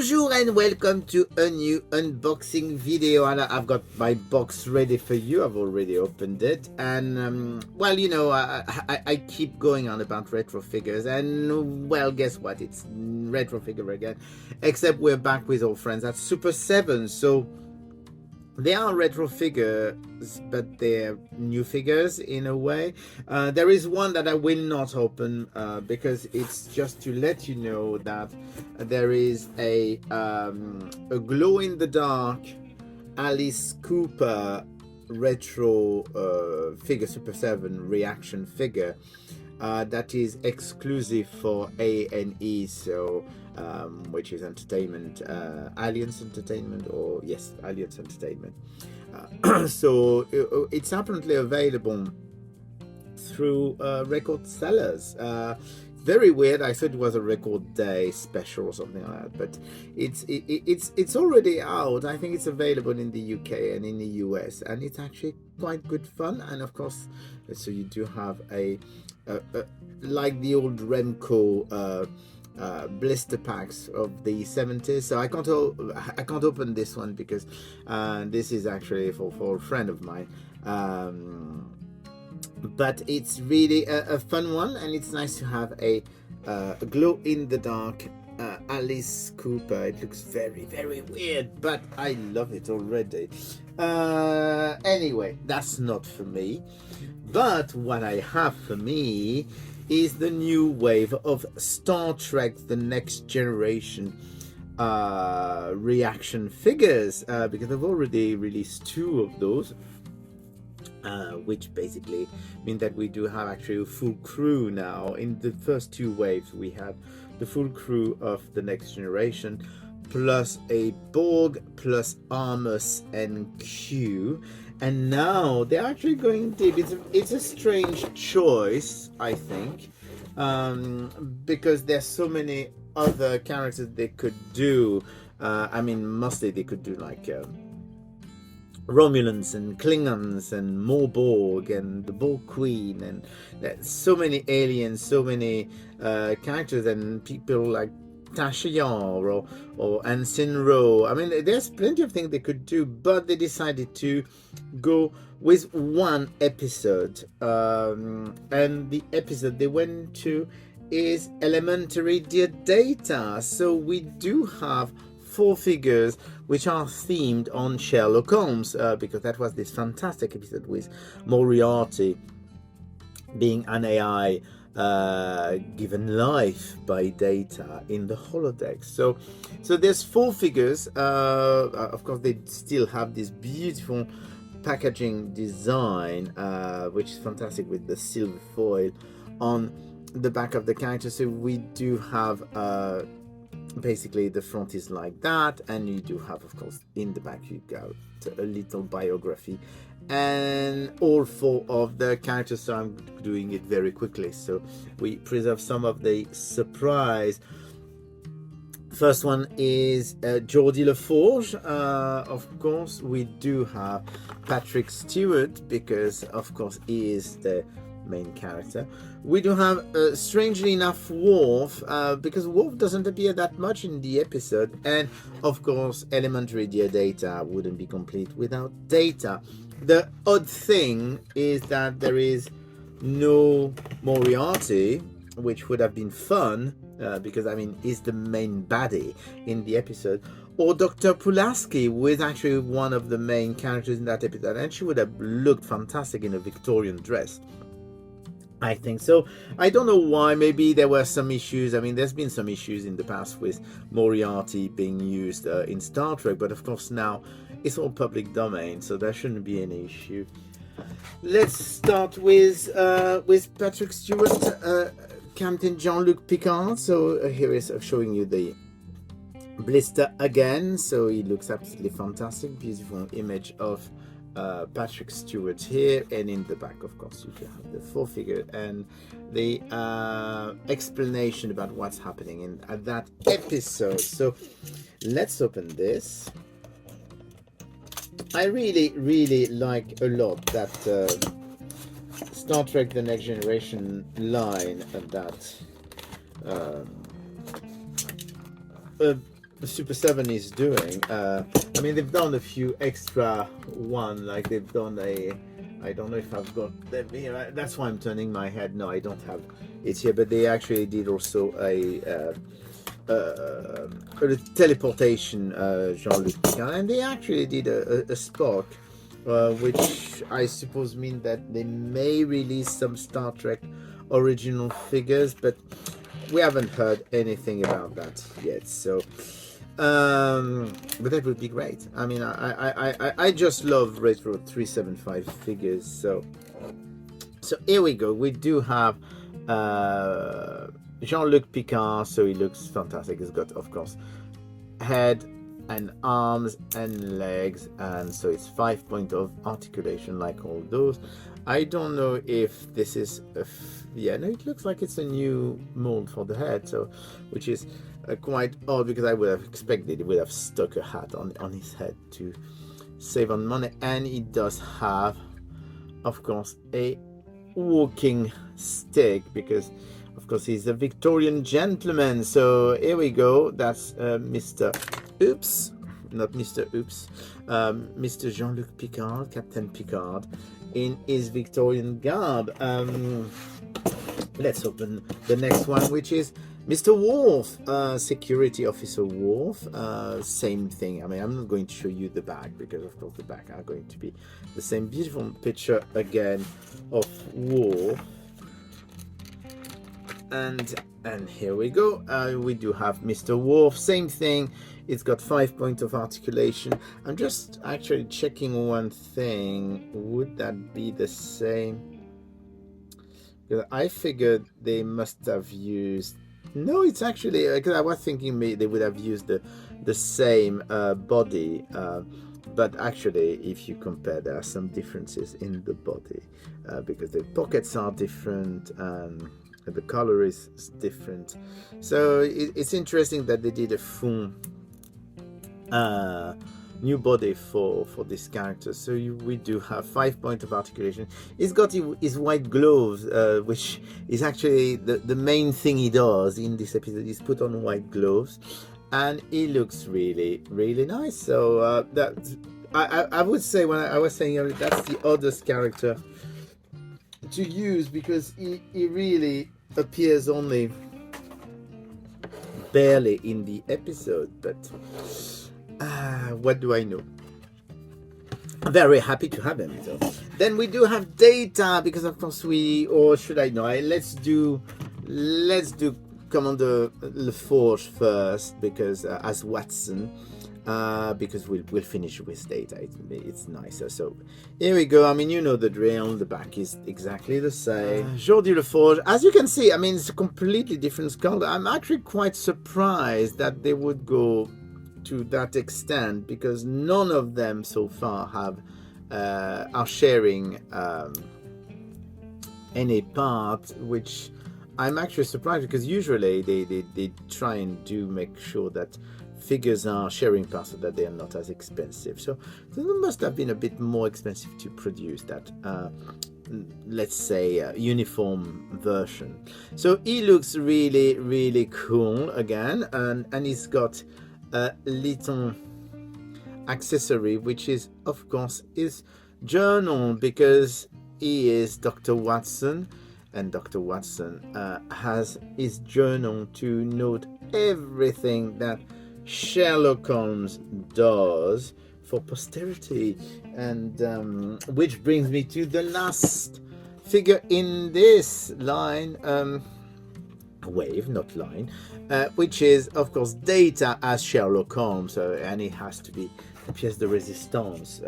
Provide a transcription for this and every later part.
Bonjour and welcome to a new unboxing video, and I've got my box ready for you. I've already opened it, and well, you know, I keep going on about retro figures, and well, guess what, it's retro figure again, except we're back with our friends at Super7. So they are retro figures, but they're new figures in a way. There is one that I will not open because it's just to let you know that there is a glow-in-the-dark Alice Cooper retro figure, Super7 ReAction figure that is exclusive for A&E, so which is entertainment, Alliance Entertainment, or yes, Alliance Entertainment. So it's apparently available through record sellers. Very weird. I thought it was a record day special or something like that, but it's already out. I think it's available in the UK and in the US, and it's actually quite good fun. And of course, so you do have a like the old Remco blister packs of the 70s. So I can't open this one because this is actually for a friend of mine. But it's really a fun one, and it's nice to have a glow-in-the-dark Alice Cooper. It looks very, very weird, but I love it already. Anyway, that's not for me. But what I have for me is the new wave of Star Trek The Next Generation ReAction figures, because I've already released 2 of those. Which basically mean that we do have actually a full crew now. In the first 2 waves, we have the full crew of The Next Generation, plus a Borg, plus Armus and Q. And now they're actually going deep. It's a strange choice, I think, because there's so many other characters they could do. I mean, mostly they could do like Romulans and Klingons and more Borg and the Borg Queen, and there's so many aliens, so many characters, and people like Tasha Yar or Ensign Ro. I mean, there's plenty of things they could do, but they decided to go with 1 episode, and the episode they went to is Elementary Dear Data. So we do have 4 figures which are themed on Sherlock Holmes, because that was this fantastic episode with Moriarty being an AI given life by Data in the holodeck. So there's 4 figures. Of course, they still have this beautiful packaging design, which is fantastic, with the silver foil on the back of the character. So we do have basically the front is like that, and you do have, of course, in the back you got a little biography and all 4 of the characters. So I'm doing it very quickly, so we preserve some of the surprise. First one is Geordie LaForge. Of course, we do have Patrick Stewart, because of course he is the main character. We do have strangely enough Worf, because Worf doesn't appear that much in the episode, and of course Elementary Dear Data wouldn't be complete without Data. The odd thing is that there is no Moriarty, which would have been fun, because I mean he's the main baddie in the episode, or Dr. Pulaski, who is actually one of the main characters in that episode, and she would have looked fantastic in a Victorian dress, I think. So I don't know why. Maybe there were some issues. I mean, there's been some issues in the past with Moriarty being used in Star Trek, but of course now it's all public domain, so there shouldn't be any issue. Let's start with Patrick Stewart, Captain Jean-Luc Picard. So here is showing you the blister again. So he looks absolutely fantastic. Beautiful image of Patrick Stewart here, and in the back, of course, you can have the 4 figure and the explanation about what's happening in that episode. So let's open this. I really like a lot that Star Trek The Next Generation line, and that Super7 is doing. I mean, they've done a few extra one, like they've done a. I don't know if I've got them here. That's why I'm turning my head. No, I don't have it here. But they actually did also a teleportation Jean-Luc Picard, and they actually did a Spock, which I suppose mean that they may release some Star Trek original figures, but we haven't heard anything about that yet. So, but that would be great. I mean, I just love Retro 375 figures. So here we go. We do have Jean-Luc Picard, so he looks fantastic. He's got, of course, head and arms and legs, and so it's 5 points of articulation like all those. I don't know if this is yeah, no, it looks like it's a new mold for the head, so which is quite odd, because I would have expected he would have stuck a hat on his head to save on money. And he does have, of course, a walking stick, because of course he's a Victorian gentleman. So here we go. That's Mr. Oops, not Mr. Oops, Mr. Jean-Luc Picard, Captain Picard, in his Victorian garb. Let's open the next one, which is Mr. Worf, Security Officer Worf. Same thing. I mean, I'm not going to show you the back, because of course the back are going to be the same beautiful picture again of Worf. And here we go. We do have Mr. Worf. Same thing. It's got 5 points of articulation. I'm just actually checking one thing. Would that be the same? Because I figured they must have used. No, it's actually, because I was thinking maybe they would have used the same body. But actually, if you compare, there are some differences in the body, because the pockets are different and the color is different. So it's interesting that they did a full new body for this character. So we do have 5 points of articulation. He's got his white gloves, which is actually the main thing he does in this episode. He's put on white gloves, and he looks really, really nice. So that I would say, when I was saying earlier, that's the oddest character to use, because he really appears only barely in the episode. But what do I know? I'm very happy to have him. So then we do have Data, because of course or should I know? Let's do Commander LaForge first, because as Watson. Because we'll finish with Data. It's nicer. So here we go. I mean, you know the drill. The back is exactly the same. Jordi LaForge, as you can see, I mean, it's a completely different skull. I'm actually quite surprised that they would go to that extent, because none of them so far have are sharing any part, which I'm actually surprised, because usually they try and make sure that figures are sharing parts, so that they are not as expensive. So it must have been a bit more expensive to produce that, let's say, uniform version. So he looks really, really cool again, and he's got a little accessory, which is, of course, his journal, because he is Dr. Watson, and Dr. Watson has his journal to note everything that Sherlock Holmes does for posterity. And which brings me to the last figure in this line, wave, not line, which is, of course, Data as Sherlock Holmes, and it has to be pièce de résistance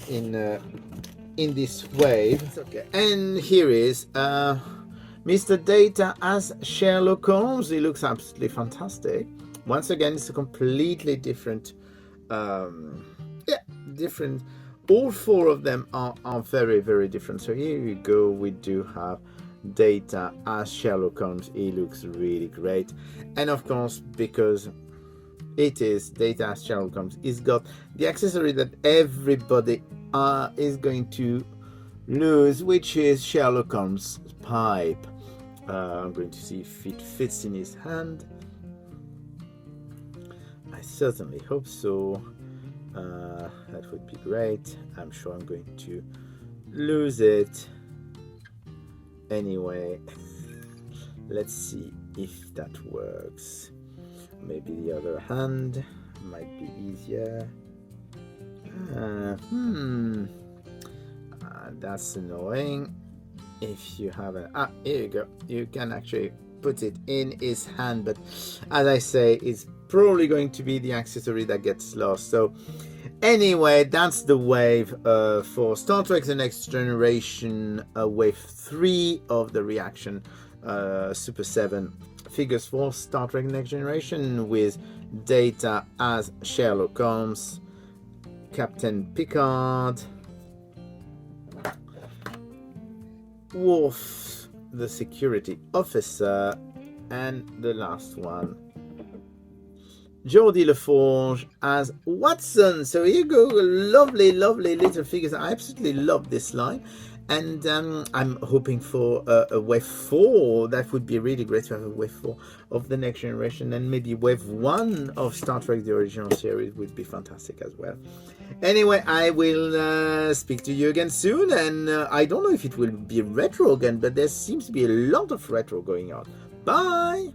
in this wave. Okay. And here is Mr. Data as Sherlock Holmes. He looks absolutely fantastic. Once again, it's a completely different, different. All four of them are very, very different. So here you go. We do have Data as Sherlock Holmes. He looks really great. And of course, because it is Data as Sherlock Holmes, he's got the accessory that everybody is going to lose, which is Sherlock Holmes' pipe. I'm going to see if it fits in his hand. I certainly hope so. That would be great. I'm sure I'm going to lose it anyway. Let's see if that works. Maybe the other hand might be easier. That's annoying. If you have a here you go. You can actually put it in his hand, but as I say, it's probably going to be the accessory that gets lost. So anyway, that's the wave for Star Trek The Next Generation, wave 3 of the ReAction Super 7 figures for Star Trek Next Generation, with Data as Sherlock Holmes, Captain Picard, Worf, the security officer, and the last one, Geordie LaForge as Watson. So here you go, lovely little figures. I absolutely love this line, and I'm hoping for a wave 4. That would be really great to have a wave 4 of the Next Generation, and maybe wave 1 of Star Trek the original series would be fantastic as well. Anyway, I will speak to you again soon, and I don't know if it will be retro again, but there seems to be a lot of retro going on. Bye!